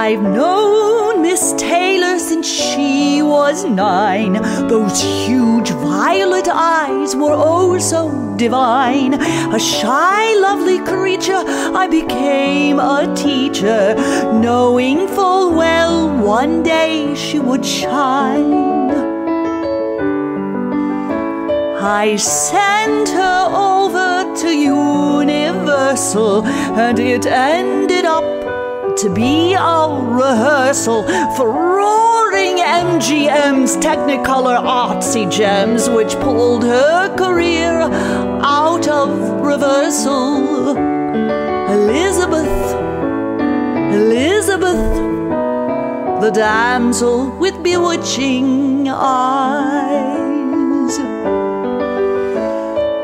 I've known Miss Taylor since she was 9. Those huge violet eyes were oh so divine. A shy, lovely creature, I became a teacher, knowing full well one day she would shine. I sent her over to Universal, and it ended up to be a rehearsal for roaring MGM's Technicolor artsy gems, which pulled her career out of reversal. Elizabeth, Elizabeth, the damsel with bewitching eyes.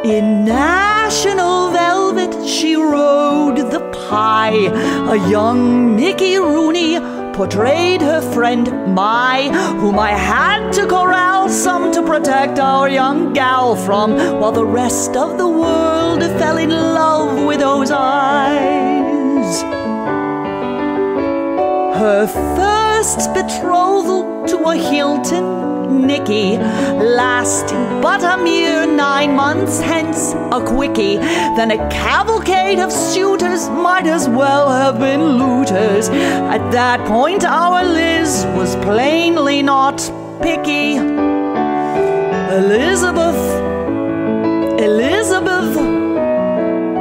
In national velvet she rode the pie. A young Mickey Rooney portrayed her friend Mai, whom I had to corral some to protect our young gal from, while the rest of the world fell in love with those eyes. Her first betrothal to a Hilton Nicky, lasting but a mere 9 months, hence a quickie. Then a cavalcade of suitors might as well have been looters. At that point our Liz was plainly not picky. Elizabeth, Elizabeth,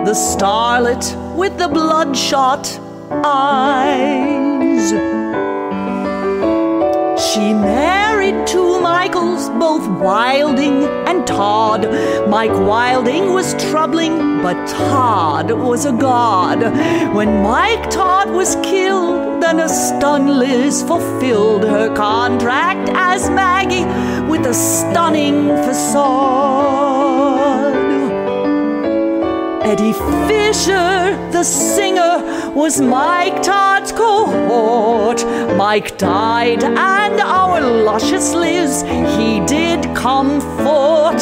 the starlet with the bloodshot eyes. She married two Michaels, both Wilding and Todd. Mike Wilding was troubling, but Todd was a god. When Mike Todd was killed, then a stunned Liz fulfilled her contract as Maggie with a stunning facade. Eddie Fisher, the singer, was Mike Todd's cohort. Mike died, and our luscious Liz he did comfort.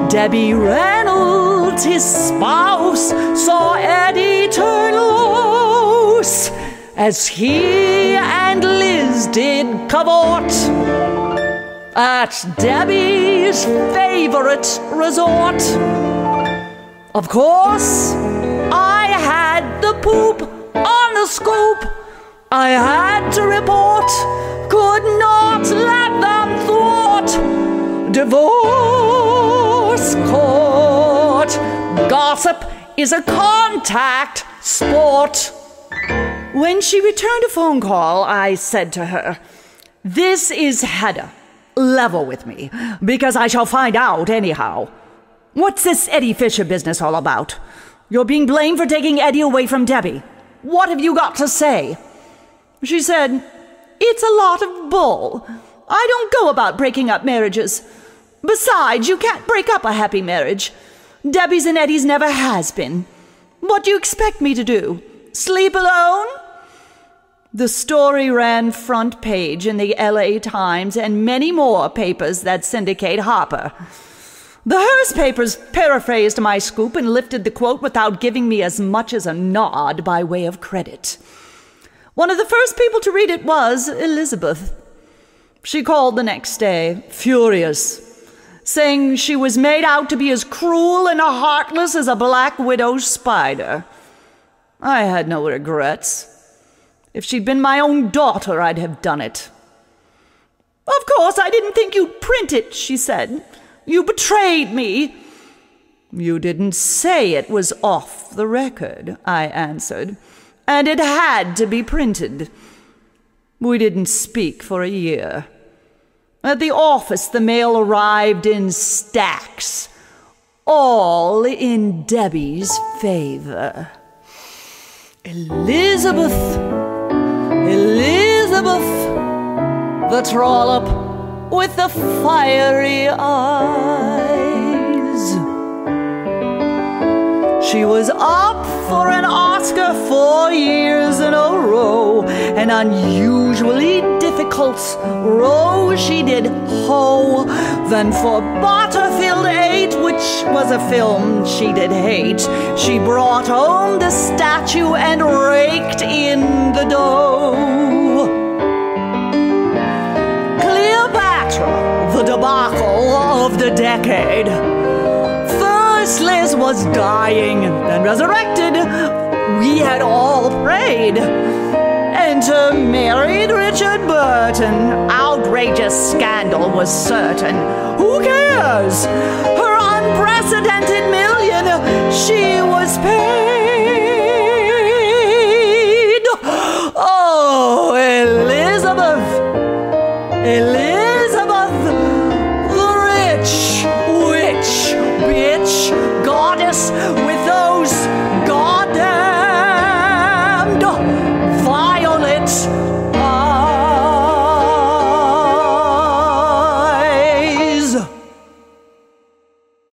Debbie Reynolds, his spouse, saw Eddie turn loose as he and Liz did cavort at Debbie's favorite resort. Of course, I had the poop on the scoop. I had to report, could not let them thwart. Divorce court. Gossip is a contact sport. When she returned a phone call, I said to her, "This is Hedda. Level with me, because I shall find out anyhow. What's this Eddie Fisher business all about? You're being blamed for taking Eddie away from Debbie. What have you got to say?" She said, "It's a lot of bull. I don't go about breaking up marriages. Besides, you can't break up a happy marriage. Debbie's and Eddie's never has been. What do you expect me to do? Sleep alone?" The story ran front page in the LA Times and many more papers that syndicate Harper. The Hearst papers paraphrased my scoop and lifted the quote without giving me as much as a nod by way of credit. One of the first people to read it was Elizabeth. She called the next day, furious, saying she was made out to be as cruel and heartless as a black widow's spider. I had no regrets. If she'd been my own daughter, I'd have done it. "Of course, I didn't think you'd print it," she said. "You betrayed me." "You didn't say it was off the record," I answered, "and it had to be printed." We didn't speak for a year. At the office, the mail arrived in stacks, all in Debbie's favor. Elizabeth, Elizabeth, the trollop with the fiery eyes. She was up for an Oscar 4 years in a row. An unusually difficult role she did hoe. Then for Butterfield 8, which was was a film she did hate. She brought home the statue and raked in the dough. Cleopatra, the debacle of the decade. First Liz was dying, then resurrected. We had all prayed. Enter married Richard Burton. Outrageous scandal was certain. Who cares? Her unprecedented million. She